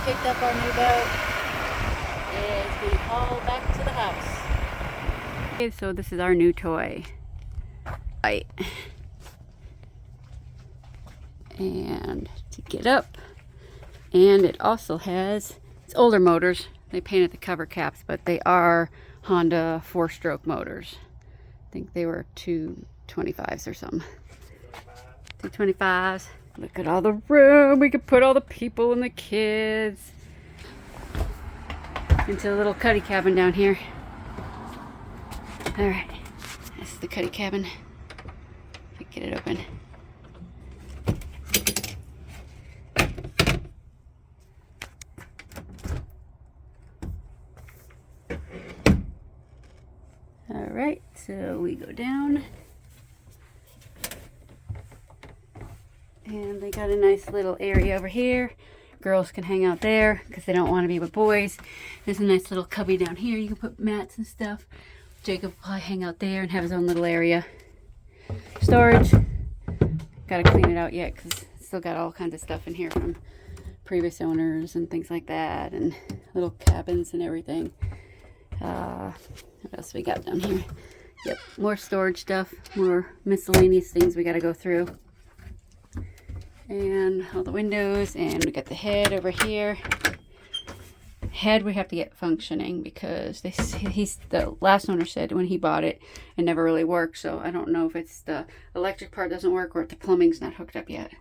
picked up our new boat. It's being hauled back to the house. Okay, so this is our new toy. Right. And to get up. And it also has, it's older motors. They painted the cover caps, but they are Honda 4-stroke motors. I think they were 225s or something. 225s. Look at all the room. We could put all the people and the kids into a little cuddy cabin down here. All right, this is the cuddy cabin. If we get it open. All right, so we go down. And they got a nice little area over here. Girls can hang out there because they don't want to be with boys. There's a nice little cubby down here. You can put mats and stuff. Jacob will probably hang out there and have his own little area. Storage. Got to clean it out yet because it's still got all kinds of stuff in here from previous owners and things like that. And little cabins and everything. What else we got down here? Yep, more storage stuff. More miscellaneous things we got to go through. And all the windows, and we got the head over here. Head we have to get functioning because the last owner said when he bought it, it never really worked. So I don't know if it's the electric part doesn't work or if the plumbing's not hooked up yet.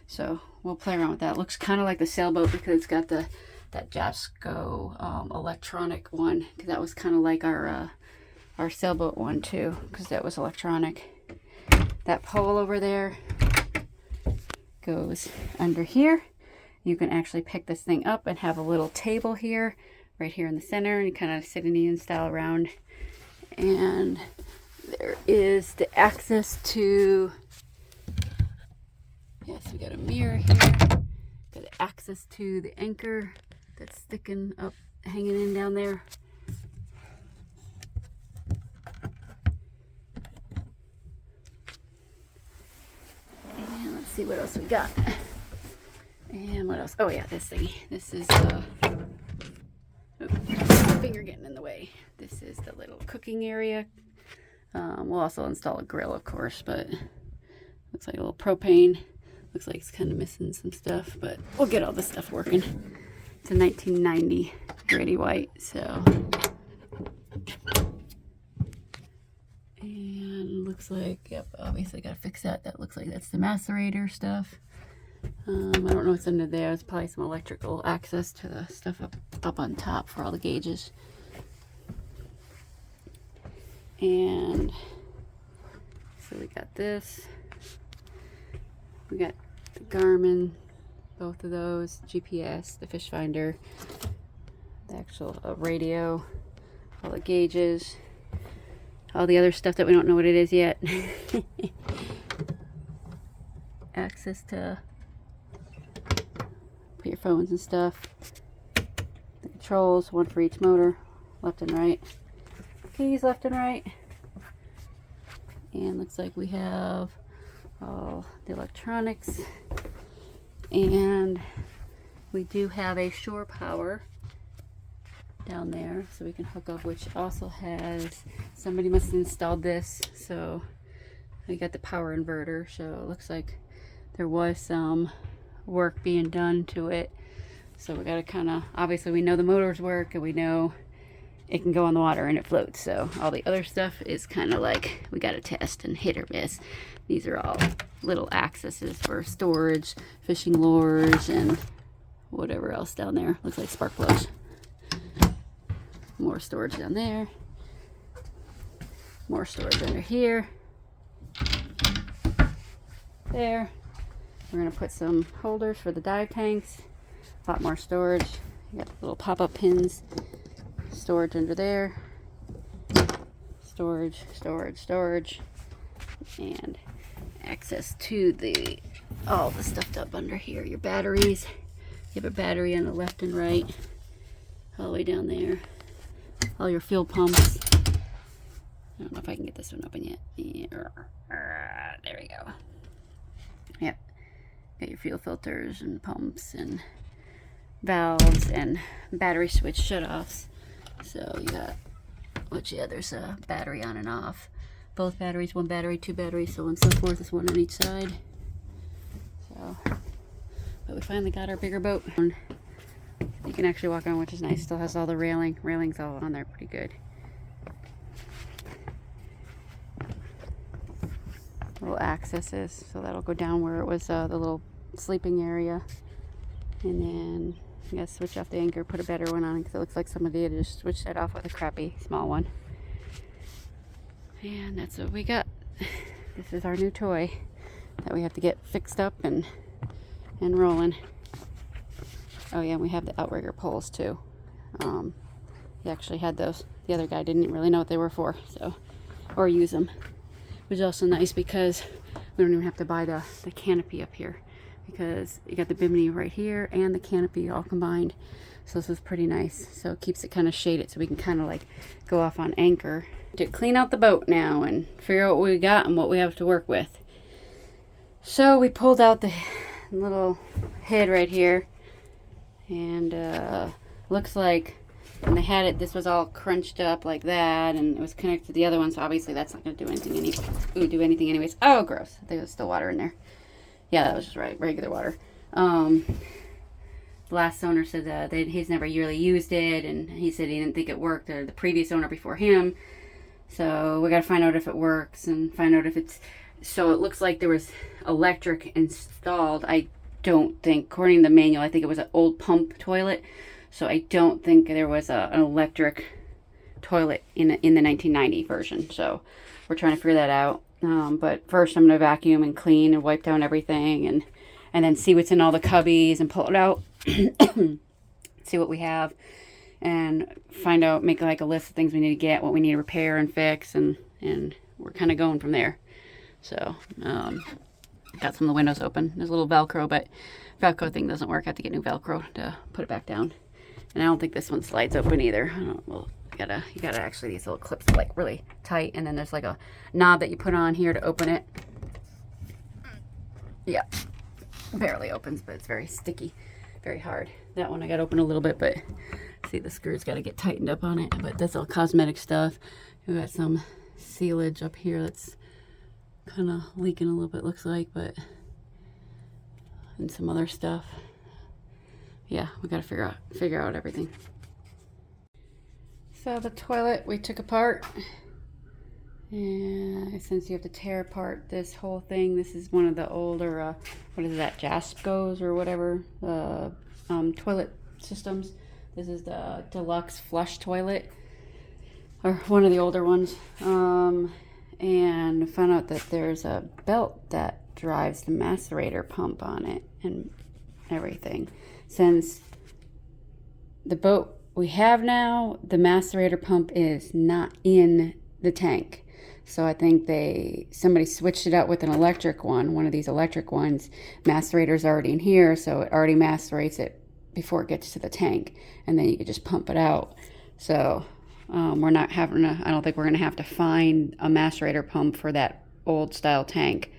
So we'll play around with that. It looks kind of like the sailboat because it's got that Jasco electronic one. Because that was kind of like our sailboat one too, because that was electronic. That pole over there goes under here. You can actually pick this thing up and have a little table here, right here in the center, and you kind of sit Indian style around. And there is the access to, yes, we got a mirror here. Got access to the anchor that's sticking up, hanging in down there. See what else we got. And what else? Oh yeah, this thingy. This is finger getting in the way. This is the little cooking area. We'll also install a grill, of course, but looks like a little propane. Looks like it's kind of missing some stuff, but we'll get all this stuff working. It's a 1990 Grady White, so. Looks like, yep, obviously got to fix that. That looks like that's the macerator stuff. I don't know what's under there. There's probably some electrical access to the stuff up on top for all the gauges. And so we got this. We got the Garmin, both of those, GPS, the fish finder, the actual radio, all the gauges. All the other stuff that we don't know what it is yet. Access to put your phones and stuff. The controls, one for each motor, left and right. Keys left and right. And looks like we have all the electronics. And we do have a shore power down there, so we can hook up, which also has, somebody must have installed this, so we got the power inverter. So it looks like there was some work being done to it, so we got to kind of, obviously we know the motors work and we know it can go on the water and it floats, so all the other stuff is kind of like we got to test and hit or miss. These are all little accesses for storage, fishing lures, and whatever else down there. Looks like spark plugs. More storage down there. More storage under here. There. We're going to put some holders for the dive tanks. A lot more storage. You got the little pop-up pins. Storage under there. Storage, storage, storage. And access to all the stuff up under here. Your batteries. You have a battery on the left and right. All the way down there. All your fuel pumps. I don't know if I can get this one open yet. There we go. Yep. Got your fuel filters and pumps and valves and battery switch shutoffs. So you got, there's a battery on and off. Both batteries, one battery, two batteries, so on and so forth. There's one on each side. So, but we finally got our bigger boat. You can actually walk on, which is nice. Still has all the railings all on there, pretty good. Little accesses, so that'll go down where it was the little sleeping area. And then you gotta switch off the anchor, put a better one on, because it looks like somebody had just switched that off with a crappy small one. And that's what we got. This is our new toy that we have to get fixed up and rolling. Oh yeah, and we have the outrigger poles too. He actually had those. The other guy didn't really know what they were for, so, or use them. Which is also nice because we don't even have to buy the canopy up here, because you got the bimini right here and the canopy all combined. So this is pretty nice. So it keeps it kind of shaded, so we can kind of like go off on anchor to clean out the boat now and figure out what we got and what we have to work with. So we pulled out the little head right here, and looks like when they had it, this was all crunched up like that, and it was connected to the other one, so obviously that's not going to do anything anyways. Oh, gross. I think there's still water in there. Yeah, that was just regular water. The last owner said that he's never really used it, and he said he didn't think it worked, or the previous owner before him. So we got to find out if it works and find out if it's... So it looks like there was electric installed. I don't think, according to the manual, I think it was an old pump toilet. So I don't think there was an electric toilet in the 1990 version. So we're trying to figure that out. But first I'm going to vacuum and clean and wipe down everything, and then see what's in all the cubbies and pull it out. See what we have and find out, make like a list of things we need to get, what we need to repair and fix, and we're kind of going from there. So got some of the windows open. There's a little Velcro, but Velcro thing doesn't work. I have to get new Velcro to put it back down. And I don't think this one slides open either. I don't, well, you gotta actually, these little clips are like really tight, and then there's like a knob that you put on here to open it. Yeah, barely opens, but it's very sticky, very hard. That one I got open a little bit, but see, the screws got to get tightened up on it. But that's all cosmetic stuff. We got some sealage up here that's kind of leaking a little bit, looks like, but, and some other stuff. Yeah, we got to figure out everything. So the toilet we took apart, and since you have to tear apart this whole thing, this is one of the older what is that, Jaspos or whatever, toilet systems. This is the deluxe flush toilet, or one of the older ones, and found out that there's a belt that drives the macerator pump on it and everything. Since the boat we have now, the macerator pump is not in the tank. So I think somebody switched it out with an electric one of these electric ones. Macerator's already in here, so it already macerates it before it gets to the tank, and then you can just pump it out. So we're not having to, I don't think we're going to have to find a macerator pump for that old style tank,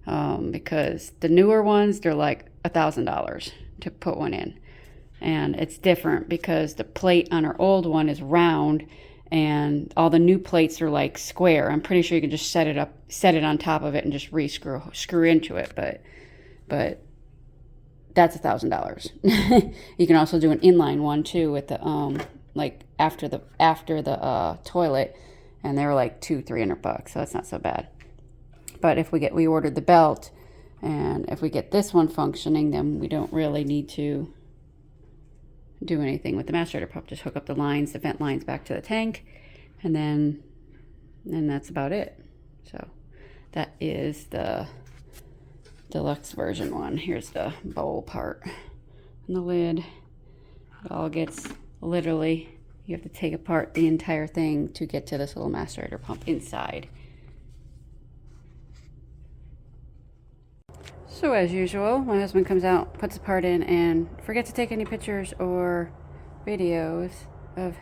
because the newer ones, they're like $1,000 to put one in. And it's different because the plate on our old one is round, and all the new plates are like square. I'm pretty sure you can just set it on top of it and just screw into it, but that's $1,000. You can also do an inline one too with the like after the toilet, and they were like $200-300, so that's not so bad. But if we ordered the belt, and if we get this one functioning, then we don't really need to do anything with the macerator pump. Just hook up the lines, the vent lines, back to the tank, and then that's about it. So that is the deluxe version one. Here's the bowl part and the lid. It all gets, literally, you have to take apart the entire thing to get to this little macerator pump inside. So as usual, my husband comes out, puts the part in, and forgets to take any pictures or videos of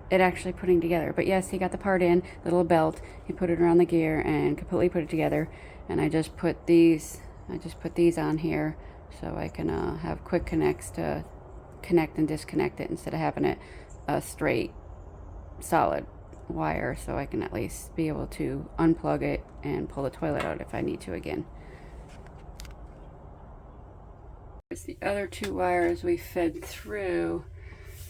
it actually putting together. But yes, he got the part in, the little belt, he put it around the gear and completely put it together. And I just put these on here so I can have quick connects to connect and disconnect it instead of having it a straight solid wire, so I can at least be able to unplug it and pull the toilet out if I need to again. There's the other 2 wires we fed through,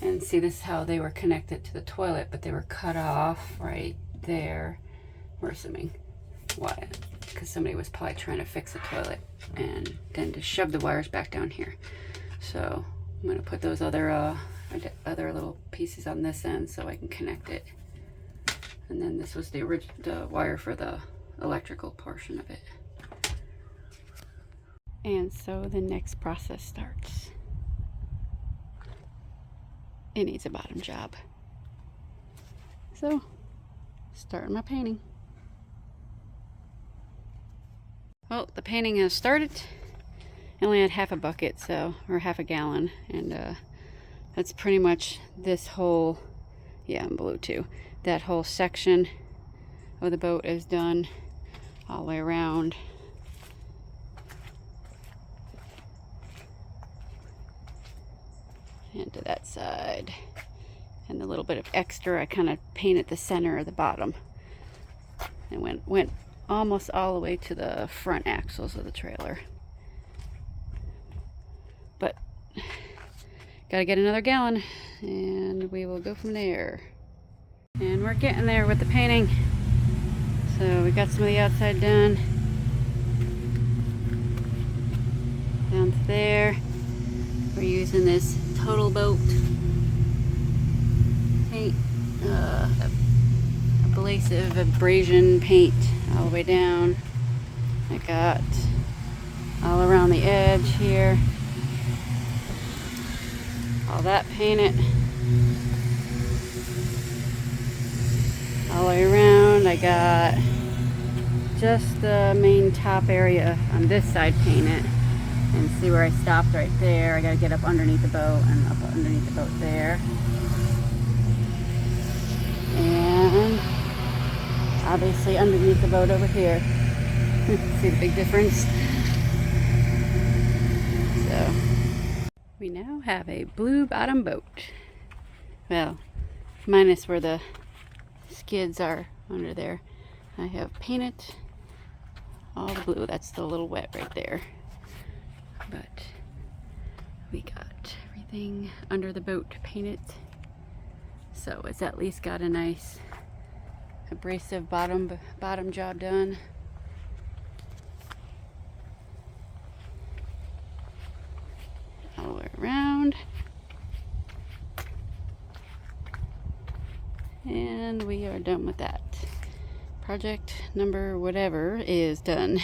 and see, this is how they were connected to the toilet, but they were cut off right there. We're assuming why, because somebody was probably trying to fix the toilet and then to shove the wires back down here. So I'm going to put those other little pieces on this end so I can connect it. And then this was the wire for the electrical portion of it. And so the next process starts. It needs a bottom job. So, starting my painting. Well, the painting has started. I only had half a bucket, or half a gallon, and that's pretty much this whole, yeah, I'm blue too. That whole section of the boat is done all the way around. And to that side. And the little bit of extra, I kind of painted the center of the bottom. And went almost all the way to the front axles of the trailer. But gotta get another gallon and we will go from there. And we're getting there with the painting. So we got some of the outside done. Down to there. We're using this Total Boat paint, abrasive abrasion paint all the way down. I got all around the edge here. All that painted. All the way around. I got just the main top area on this side painted. And see where I stopped right there. I gotta get up underneath the boat and up underneath the boat there. And obviously underneath the boat over here. See the big difference? So we now have a blue bottom boat. Well, minus where the skids are under there. I have painted all the blue. That's still a little wet right there. But we got everything under the boat painted, so it's at least got a nice abrasive bottom job done. All the way around, and we are done with that. Project number whatever is done.